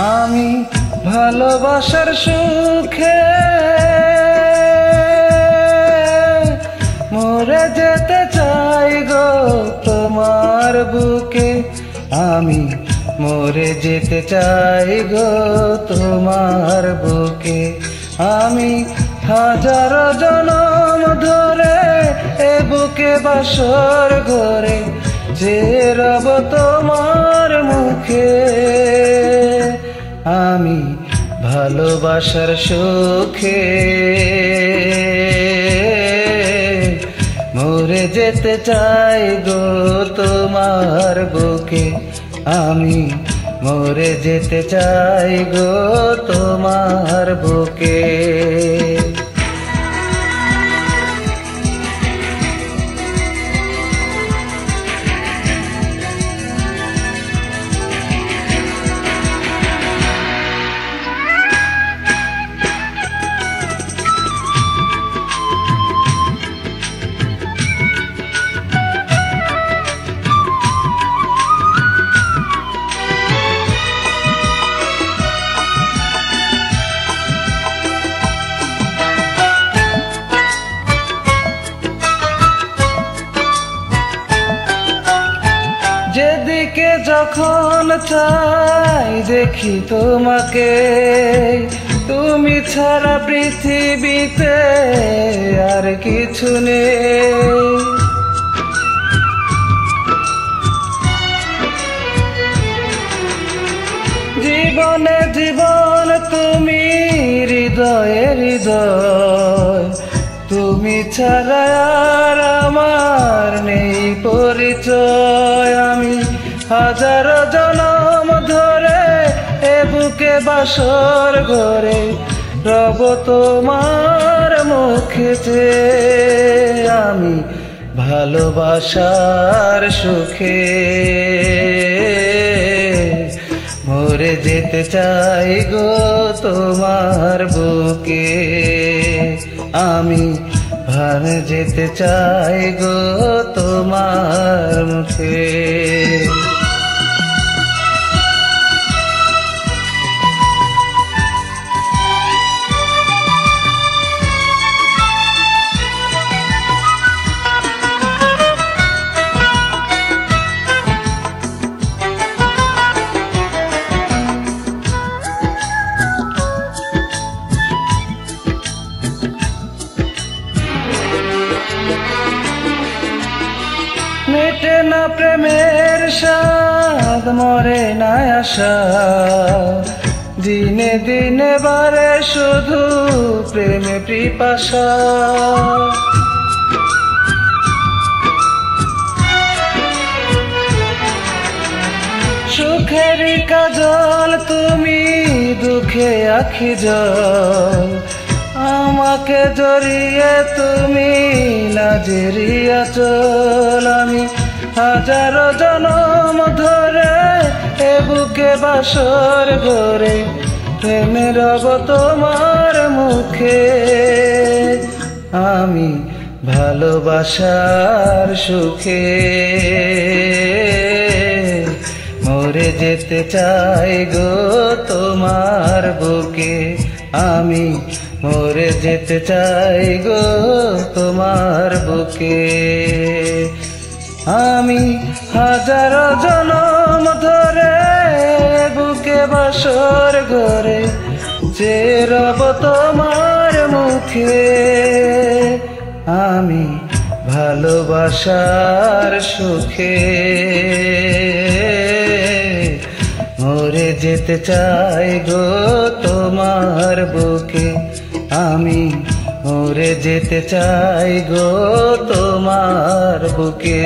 আমি ভালোবাসার সুখে মরে যেতে চাই গো তোমার বুকে। আমি মরে যেতে চাই গো তোমার বুকে। আমি হাজারো জনম ধরে এ বুকে বাসর ঘরে যে রব তোমার মুখে। আমি ভালোবাসার সুখে মরে যেতে চাই গো তোমার বুকে। আমি মরে যেতে চাই গো তোমার বুকে। যেদিকে যখন চাই দেখি তোমাকে, তুমি ছাড়া পৃথিবীতে আর কিছু নেই। জীবনে জীবন তুমি, হৃদয়ে হৃদয় তুমি ছাড়া আর আমার নেই পরিচয়। আমি হাজারো জনম ধরে এ বুকে বাসর ঘরে রব তোমার মুখেতে। আমি ভালোবাসার সুখে মরে যেতে চাই গো তোমার বুকে। আমি ভালো যেতে চাই গো তোমার মুখে। মেটে না প্রেমের স্বাদ, মরে না আশা, দিনে দিনে বাড়ে শুধু প্রেমে পিপাসা। সুখেরই কাজল তুমি, দুঃখে আখি জল, আমাকে জড়িয়ে তুমি লাজেরি আঁচল। আমি হাজারো জনম ধরে এ বুকে বাসর ঘরে প্রেমে রব তোমার মুখে। আমি ভালোবাসার সুখে মরে যেতে চাই গো তোমার বুকে। আমি মরে যেতে চাই গো তোমার বুকে। আমি হাজারো জনম ধরে বুকে বাসর ঘরে যে রব তোমার মুখে। আমি ভালোবাসার সুখে মরে যেতে চাই গো তোমার বুকে। আমি মরে যেতে চাই গো তোমার বুকে।